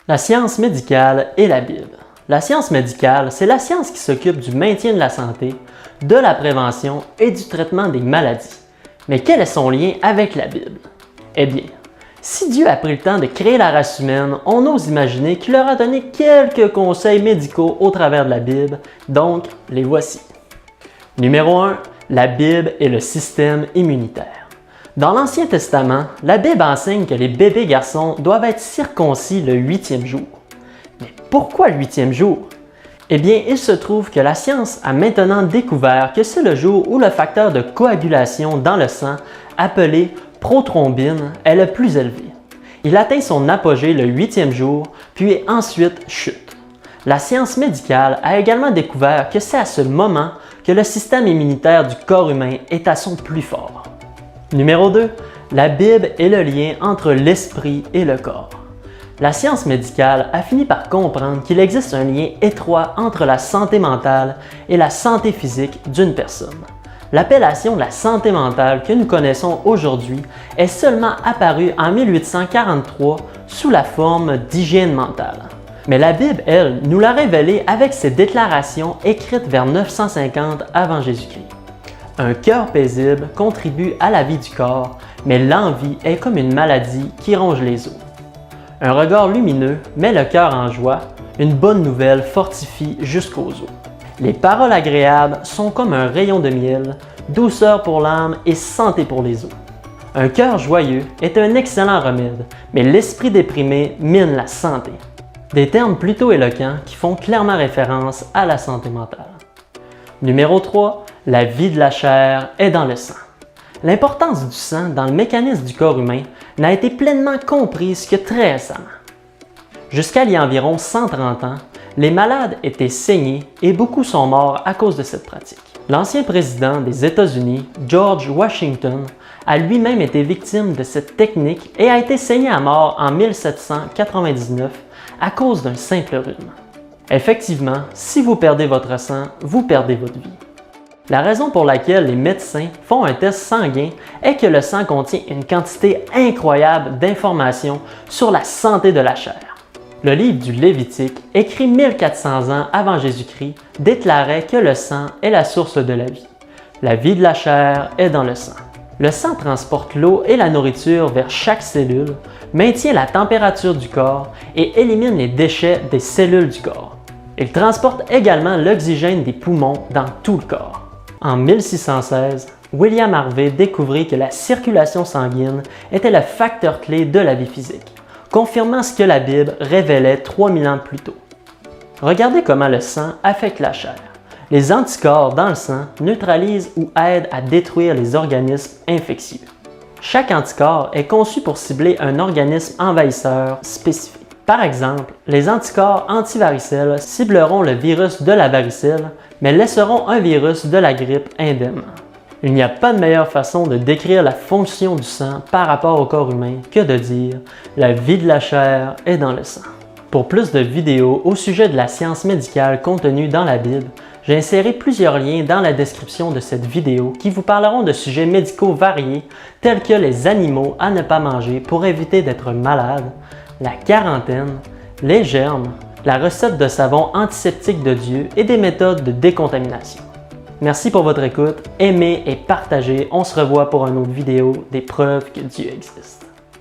La science médicale et la Bible. La science médicale, c'est la science qui s'occupe du maintien de la santé, de la prévention et du traitement des maladies. Mais quel est son lien avec la Bible? Eh bien, si Dieu a pris le temps de créer la race humaine, on ose imaginer qu'il leur a donné quelques conseils médicaux au travers de la Bible, donc les voici. Numéro 1. La Bible et le système immunitaire. Dans l'Ancien Testament, la Bible enseigne que les bébés garçons doivent être circoncis le 8e jour. Mais pourquoi le 8e jour? Eh bien, il se trouve que la science a maintenant découvert que c'est le jour où le facteur de coagulation dans le sang, appelé prothrombine, est le plus élevé. Il atteint son apogée le 8e jour, puis ensuite chute. La science médicale a également découvert que c'est à ce moment que le système immunitaire du corps humain est à son plus fort. Numéro 2. La Bible est le lien entre l'esprit et le corps. La science médicale a fini par comprendre qu'il existe un lien étroit entre la santé mentale et la santé physique d'une personne. L'appellation de la santé mentale que nous connaissons aujourd'hui est seulement apparue en 1843 sous la forme d'hygiène mentale. Mais la Bible, elle, nous l'a révélée avec ses déclarations écrites vers 950 avant Jésus-Christ. Un cœur paisible contribue à la vie du corps, mais l'envie est comme une maladie qui ronge les os. Un regard lumineux met le cœur en joie, une bonne nouvelle fortifie jusqu'aux os. Les paroles agréables sont comme un rayon de miel, douceur pour l'âme et santé pour les os. Un cœur joyeux est un excellent remède, mais l'esprit déprimé mine la santé. Des termes plutôt éloquents qui font clairement référence à la santé mentale. Numéro 3. La vie de la chair est dans le sang. L'importance du sang dans le mécanisme du corps humain n'a été pleinement comprise que très récemment. Jusqu'à il y a environ 130 ans, les malades étaient saignés et beaucoup sont morts à cause de cette pratique. L'ancien président des États-Unis, George Washington, a lui-même été victime de cette technique et a été saigné à mort en 1799 à cause d'un simple rhume. Effectivement, si vous perdez votre sang, vous perdez votre vie. La raison pour laquelle les médecins font un test sanguin est que le sang contient une quantité incroyable d'informations sur la santé de la chair. Le livre du Lévitique, écrit 1400 ans avant Jésus-Christ, déclarait que le sang est la source de la vie. La vie de la chair est dans le sang. Le sang transporte l'eau et la nourriture vers chaque cellule, maintient la température du corps et élimine les déchets des cellules du corps. Il transporte également l'oxygène des poumons dans tout le corps. En 1616, William Harvey découvrit que la circulation sanguine était le facteur clé de la vie physique, confirmant ce que la Bible révélait 3000 ans plus tôt. Regardez comment le sang affecte la chair. Les anticorps dans le sang neutralisent ou aident à détruire les organismes infectieux. Chaque anticorps est conçu pour cibler un organisme envahisseur spécifique. Par exemple, les anticorps antivaricelles cibleront le virus de la varicelle, mais laisseront un virus de la grippe indemne. Il n'y a pas de meilleure façon de décrire la fonction du sang par rapport au corps humain que de dire « la vie de la chair est dans le sang ». Pour plus de vidéos au sujet de la science médicale contenue dans la Bible, j'ai inséré plusieurs liens dans la description de cette vidéo qui vous parleront de sujets médicaux variés tels que les animaux à ne pas manger pour éviter d'être malade, la quarantaine, les germes, la recette de savon antiseptique de Dieu et des méthodes de décontamination. Merci pour votre écoute, aimez et partagez. On se revoit pour une autre vidéo des preuves que Dieu existe.